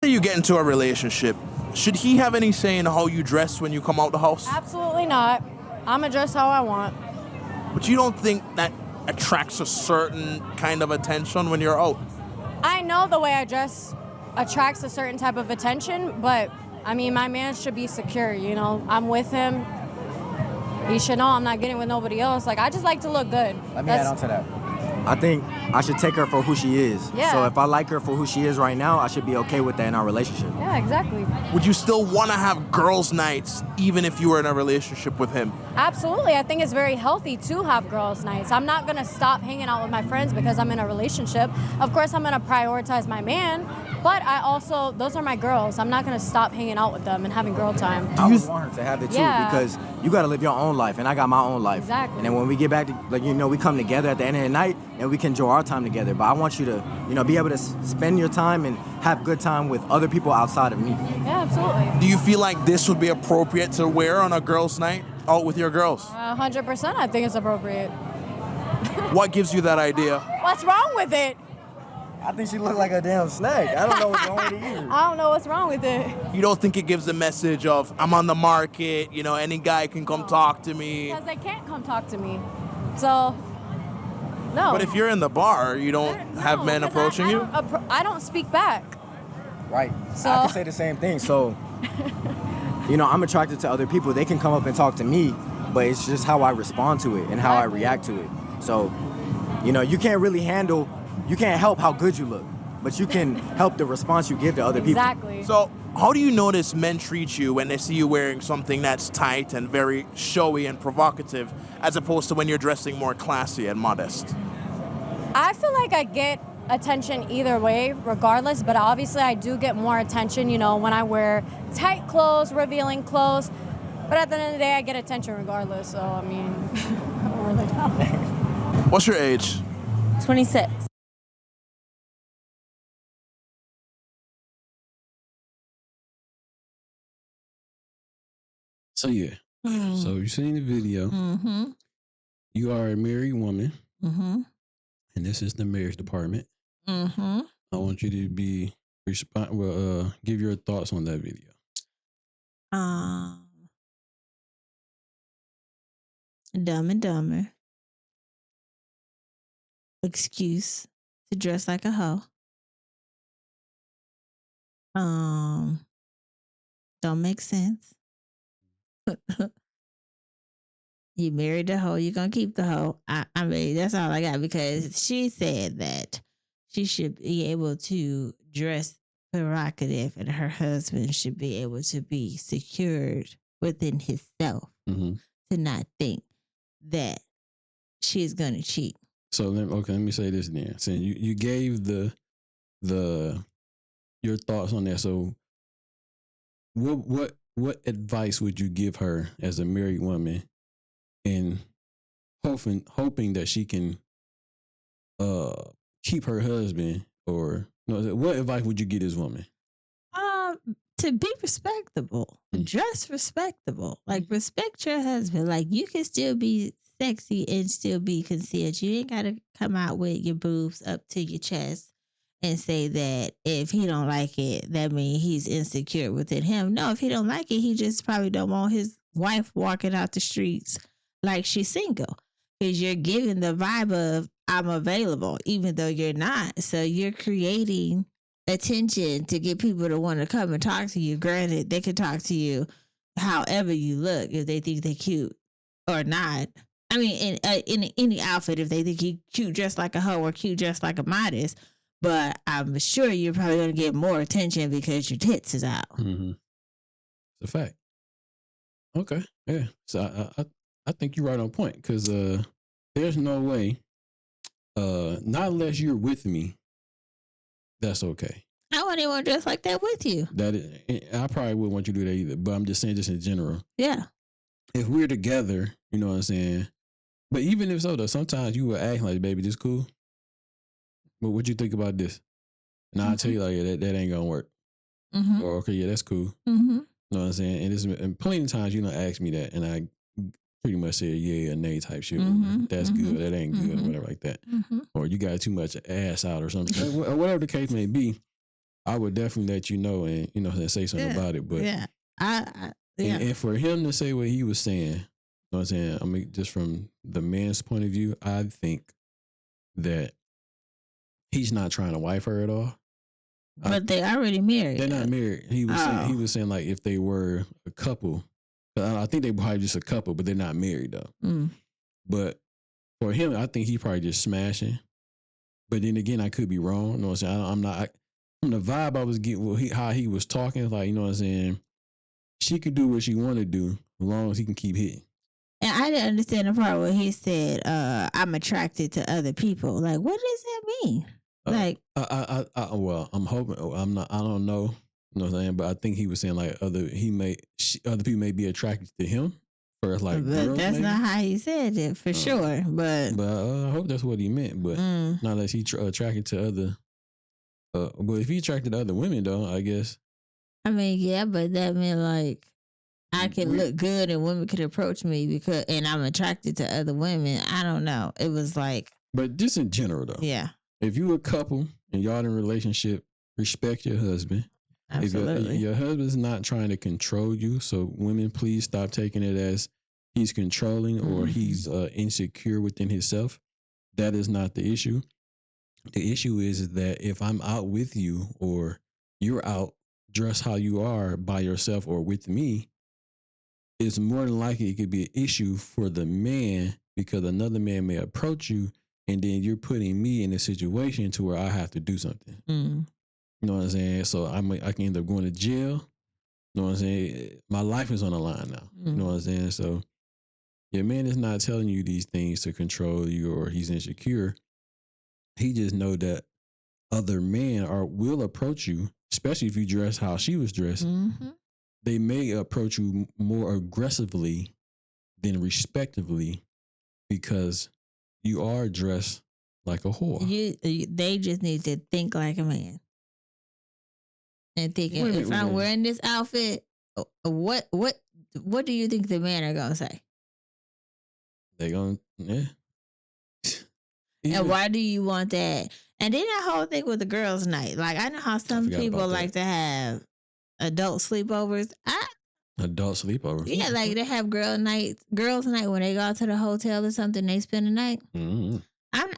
You get into a relationship, should he have any say in how you dress when you come out the house? Absolutely not. I'm going to dress how I want. But you don't think that attracts a certain kind of attention when you're out? I know the way I dress attracts a certain type of attention, but I mean, my man should be secure, you know? I'm with him. He should know I'm not getting with nobody else. Like, I just like to look good. Let me add on to that. I think I should take her for who she is. Yeah. So if I like her for who she is right now, I should be okay with that in our relationship. Yeah, exactly. Would you still want to have girls' nights even if you were in a relationship with him? Absolutely. I think it's very healthy to have girls' nights. I'm not going to stop hanging out with my friends because I'm in a relationship. Of course, I'm going to prioritize my man, but I also, those are my girls. I'm not going to stop hanging out with them and having girl time. I would want her to have it too, Yeah. because you got to live your own life, and I got my own life. Exactly. And then when we get back to, we come together at the end of the night, and we can enjoy our time together. But I want you to, be able to spend your time and have good time with other people outside of me. Yeah, absolutely. Do you feel like this would be appropriate to wear on a girls' night out with your girls? 100% I think it's appropriate. What gives you that idea? What's wrong with it? I think she looked like a damn snake. I don't know what's wrong with it either. I don't know what's wrong with it. You don't think it gives a message of, I'm on the market, any guy can come talk to me? Because they can't come talk to me. So, no. But if you're in the bar, you don't have men approaching you? I don't speak back. Right. So- I can say the same thing. So, I'm attracted to other people. They can come up and talk to me, but it's just how I respond to it and how I react to it. So, you can't help how good you look, but you can help the response you give to other people. Exactly. So, how do you notice men treat you when they see you wearing something that's tight and very showy and provocative, as opposed to when you're dressing more classy and modest? I feel like I get attention either way, regardless, but obviously I do get more attention, when I wear tight clothes, revealing clothes. But at the end of the day, I get attention regardless, so I mean, I don't really know. What's your age? 26. So yeah. So you seen the video. Mm-hmm. You are a married woman, Mm-hmm. and this is the marriage department. Mm-hmm. I want you to give your thoughts on that video. Dumb and Dumber. Excuse to dress like a hoe. Don't make sense. You married the hoe, you're gonna keep the hoe. I mean, that's all I got, because she said that she should be able to dress provocative and her husband should be able to be secured within himself Mm-hmm. to not think that she's gonna cheat. So let me say this then. So you gave your thoughts on that. So what advice would you give her as a married woman, and hoping that she can keep her husband, or what advice would you give this woman? To be respectable, dress respectable, like respect your husband. Like, you can still be sexy and still be concealed. You ain't gotta come out with your boobs up to your chest and say that if he don't like it, that means he's insecure within him. No, if he don't like it, he just probably don't want his wife walking out the streets like she's single, because you're giving the vibe of I'm available, even though you're not. So you're creating attention to get people to want to come and talk to you. Granted, they can talk to you however you look, if they think they're cute or not. I mean, in any outfit, if they think you cute just like a hoe or cute just like a modest. But I'm sure you're probably going to get more attention because your tits is out. Mm-hmm. It's a fact. Okay, yeah. So I think you're right on point, because there's no way, not unless you're with me, that's okay. I wouldn't want to dress like that with you. I probably wouldn't want you to do that either. But I'm just saying, just in general. Yeah. If we're together, you know what I'm saying. But even if so, though, sometimes you will act like, baby, this cool. But what you think about this? And I'll tell you, like, yeah, that ain't gonna work. Mm-hmm. Or, okay, yeah, that's cool. Mm-hmm. You know what I'm saying? And plenty of times you don't ask me that, and I pretty much say yeah or nay type shit. Mm-hmm. That's good, that ain't good, or whatever like that. Mm-hmm. Or you got too much ass out or something, or whatever the case may be. I would definitely let you know and say something Yeah. about it. But Yeah. Yeah. and for him to say what he was saying, you know what I'm saying? I mean, just from the man's point of view, I think that he's not trying to wife her at all. But they already married. They're not married. He was saying like if they were a couple, I think they probably just a couple, but they're not married though. Mm. But for him, I think he probably just smashing. But then again, I could be wrong. You know what I'm saying? I'm not. From the vibe I was getting, how he was talking, like, you know what I'm saying? She could do what she want to do as long as he can keep hitting. And I didn't understand the part where he said, "I'm attracted to other people." Like, what does that mean? Like, well, I'm hoping. I'm not. I don't know. You know what I'm saying? But I think he was saying like other people may be attracted to him. Or like, but girls, that's maybe? not how he said it for sure. But I hope that's what he meant. But not unless he attracted to other. But if he attracted to other women, though, I guess. I mean, yeah, but that meant like I can look good and women could approach me and I'm attracted to other women. I don't know. It was like, but just in general, though. Yeah. If you a couple and y'all in a relationship, respect your husband. Absolutely. If your husband's not trying to control you, so women, please stop taking it as he's controlling or he's insecure within himself. That is not the issue. The issue is that if I'm out with you or you're out dressed how you are by yourself or with me, it's more than likely it could be an issue for the man because another man may approach you and then you're putting me in a situation to where I have to do something. You know what I'm saying? So I can end up going to jail. You know what I'm saying? My life is on the line now. You know what I'm saying? So your man is not telling you these things to control you or he's insecure. He just know that other men will approach you, especially if you dress how she was dressed. They may approach you more aggressively than respectively because you are dressed like a whore. They just need to think like a man. And thinking, if I'm wearing this outfit, what do you think the men are gonna say? They gonna And why do you want that? And then that whole thing with the girls' night. Like I know how some people like to have adult sleepovers. Adult sleepovers. Yeah, like they have girls' night when they go out to the hotel or something. They spend the night.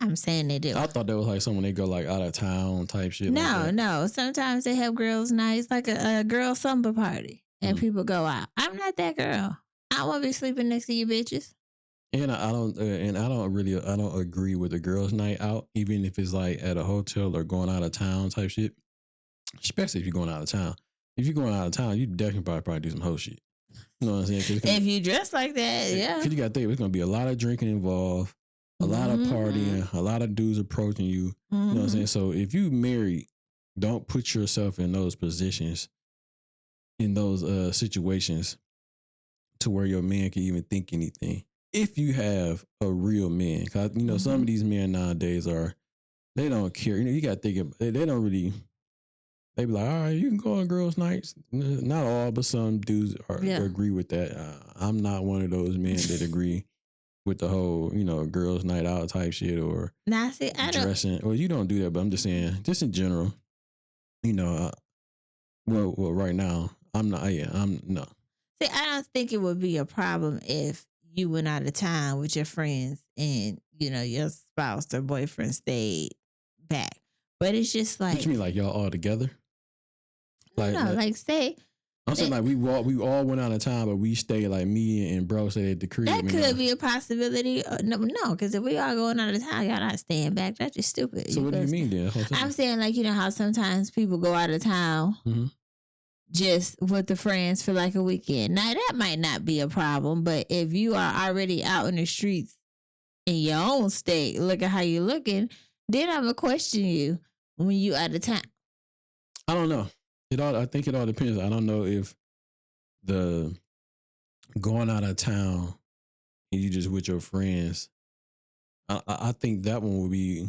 I'm saying they do. I thought that was like someone they go like out of town type shit. No. Sometimes they have girls' nights, like a girl summer party, and people go out. I'm not that girl. I won't be sleeping next to you bitches. And I don't agree with the girls' night out, even if it's like at a hotel or going out of town type shit. Especially if you're going out of town. If you're going out of town, you definitely probably do some hoe shit. You know what I'm saying? If you dress like that, yeah. Because you got to think, there's going to be a lot of drinking involved, a lot of partying, a lot of dudes approaching you. You know what I'm saying? So if you married, don't put yourself in those positions, in those situations to where your man can even think anything. If you have a real man, because some of these men nowadays they don't care. You got to think, they don't really. They be like, all right, you can go on girls' nights. Not all, but some dudes agree with that. I'm not one of those men that agree with the whole, girls' night out type shit or dressing. Well, you don't do that, but I'm just saying, just in general, well, right now, I'm not. Yeah, I'm no. See, I don't think it would be a problem if you went out of town with your friends and your spouse or boyfriend stayed back. But it's just like, what you mean, like y'all all together? Like say. I'm saying like we all went out of town, but we stayed like me and bro stayed at the crib. That could be a possibility. No, because if we all going out of town, y'all not staying back. That's just stupid. So what do you mean then? I'm saying like how sometimes people go out of town just with the friends for like a weekend. Now that might not be a problem, but if you are already out in the streets in your own state, look at how you're looking, then I'm gonna question you when you out of town. I don't know. I think it all depends. I don't know if the going out of town and you just with your friends. I think that one would be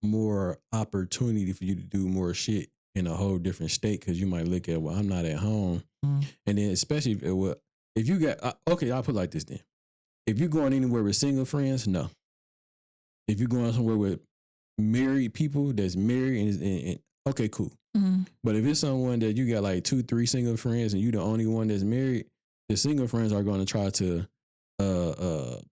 more opportunity for you to do more shit in a whole different state because you might look at, well, I'm not at home, and then especially if you got okay, I'll put it like this then. If you're going anywhere with single friends, no. If you're going somewhere with married people that's married and okay, cool. Mm-hmm. But if it's someone that you got like 2-3 single friends and you the only one that's married, the single friends are going to try to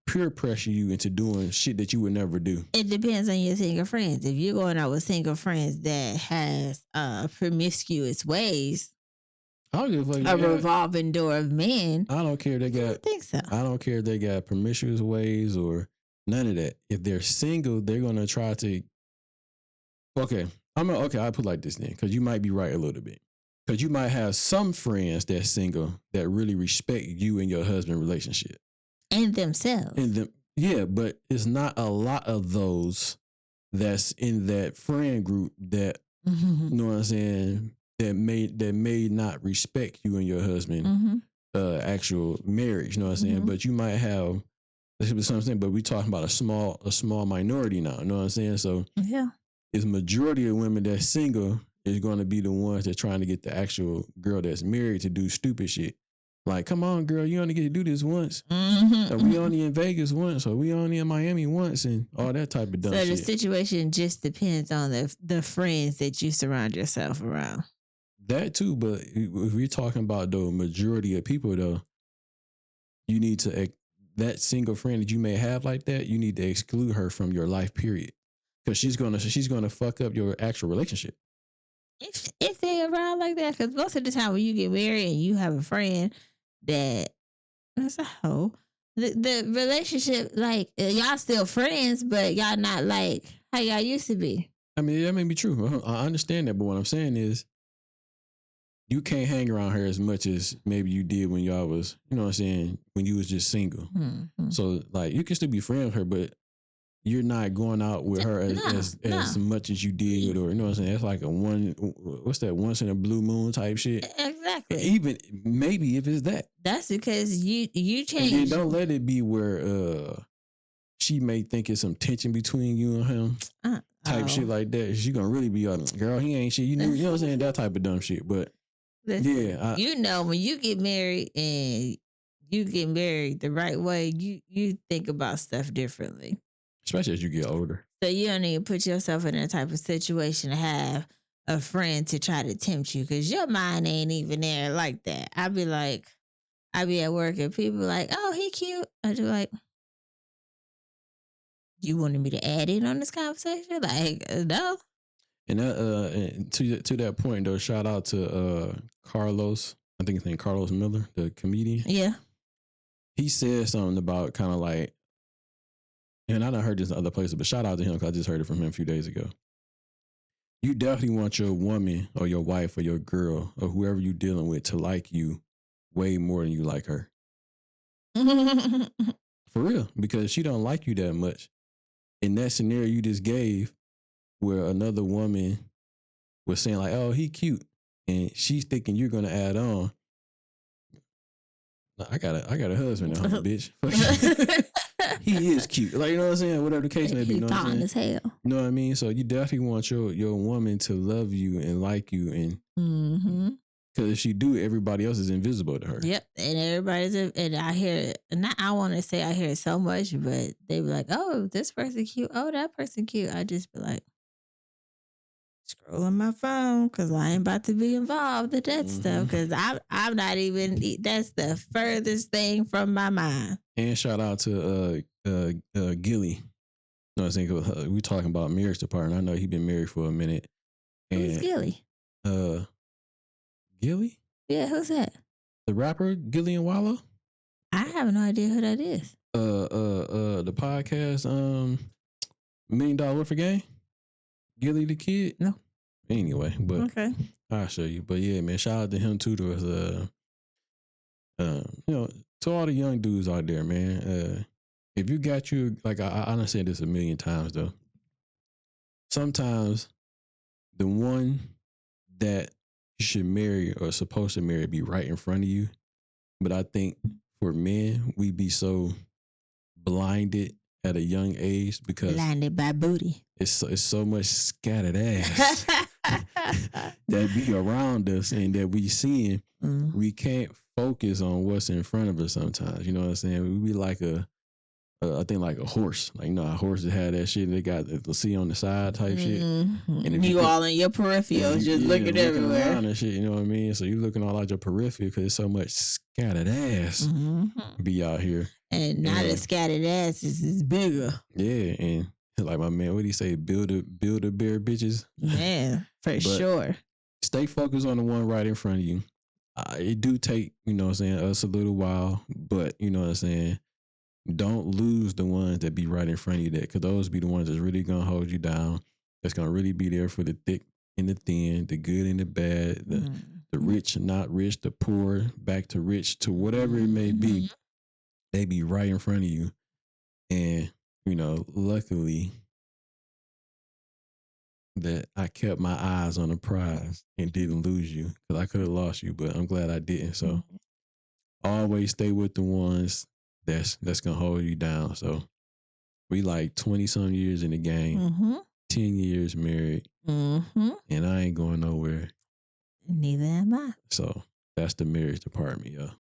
peer pressure you into doing shit that you would never do. It depends on your single friends. If you're going out with single friends that has promiscuous ways, I don't give a fuck. a revolving door of men, I don't care if they I got. don't think so. I don't care if they got promiscuous ways or none of that. If they're single, they're gonna try to. Okay, I put it like this then, because you might be right a little bit. Because you might have some friends that's single that really respect you and your husband relationship. And themselves. And them, yeah, but it's not a lot of those that's in that friend group that Mm-hmm. you know what I'm saying, that may not respect you and your husband Mm-hmm. actual marriage. You know what I'm saying? Mhm. But you might have. This is what I'm saying. But we talking about a small minority now. You know what I'm saying? So Yeah. it's majority of women that's single is going to be the ones that trying to get the actual girl that's married to do stupid shit. Like, come on, girl, you only get to do this once. Mm-hmm. Or we only in Vegas once, or we only in Miami once, and all that type of dumb So the shit. situation just depends on the friends that you surround yourself around. That too, but if we're talking about the majority of people, though, you need to that single friend that you may have like that, you need to exclude her from your life, period, because she's gonna fuck up your actual relationship. If they around like that, because most of the time when you get married and you have a friend that that's a hoe, the relationship, like y'all still friends, but y'all not like how y'all used to be. I mean, that may be true. I understand that, but what I'm saying is, you can't hang around her as much as maybe you did when y'all was, you know what I'm saying, when you was just single. Mm-hmm. So like, you can still be friends with her, but you're not going out with her as much as you did with her. You know what I'm saying? That's like what's that, once in a blue moon type shit. Exactly. Even maybe if it's that. That's because you And changed. then don't let it be where she may think it's some tension between you and him. Type shit like that. She gonna really be like, girl, he ain't shit. You know what I'm saying? That type of dumb shit. But Listen, yeah, you know, when you get married and you get married the right way, you think about stuff differently. especially as you get older. So you don't need to put yourself in that type of situation to have a friend to try to tempt you, because your mind ain't even there like that. I be at work and people like, oh, he cute. I do like, you wanted me to add in on this conversation? Like, no. And that and to that point though, shout out to Carlos. I think his name Carlos Miller, the comedian. Yeah. He said something about kind of like, and I done heard this in other places, but shout out to him because I just heard it from him a few days ago. You definitely want your woman or your wife or your girl or whoever you're dealing with to like you way more than you like her. For real, because she don't like you that much. In that scenario you just gave, where another woman was saying like, "Oh, he cute," and she's thinking you're gonna add on. I got a husband at home, bitch. He is cute, like, you know what I'm saying. Whatever the case may be, you know what I'm saying. As hell. You know what I mean. So you definitely want your woman to love you and like you, and Mm-hmm. because if she do, everybody else is invisible to her. Yep, and everybody's and I hear not. I want to say I hear it so much, but they be like, "Oh, this person cute. Oh, that person cute." I just be like, scrolling my phone because I ain't about to be involved in that stuff, because I'm not even. That's the furthest thing from my mind. And shout out to Gilly. You know what I'm saying? We talking about marriage department. I know he been married for a minute. Who's And Gilly? Gilly? Yeah, who's that? The rapper Gilly and Wallow? I have no idea who that is. The podcast, $1 Million Worth of Game? Gilly the Kid? No. Anyway, but Okay. I'll show you. But yeah, man, shout out to him too. There was you know, to all the young dudes out there, man. If you got you, like I done said this a million times though. Sometimes the one that you should marry or supposed to marry be right in front of you. But I think for men, we be so blinded at a young age because Blinded by booty. it's so much scattered ass that be around us and that we seeing. Mm. We can't focus on what's in front of us sometimes. You know what I'm saying? We be like a I think like a horse. Like, you know, how horses had that shit. They got the sea on the side type shit. Mhm. And if You you- all in your peripherals, just looking everywhere. around and shit. You know what I mean? So you looking all out your peripheral because there's so much scattered ass Mhm. be out here. And now Yeah. the scattered asses is bigger. Yeah, and like my man, what do you say? Build a bear, bitches. Man, for But- sure. Stay focused on the one right in front of you. It do take, you know what I'm saying, us a little while, but you know what I'm saying. Don't lose the ones that be right in front of you, because those be the ones that's really gonna hold you down. That's gonna really be there for the thick and the thin, the good and the bad, the rich and not rich, the poor back to rich, to whatever it may be. They be right in front of you, and you know, luckily that I kept my eyes on the prize and didn't lose you, because I could have lost you, but I'm glad I didn't. So always stay with the ones that's gonna hold you down. So we like 20 some years in the game, Mm-hmm. 10 years married, Mm-hmm. and I ain't going nowhere. Neither am I. So that's the marriage department, yo.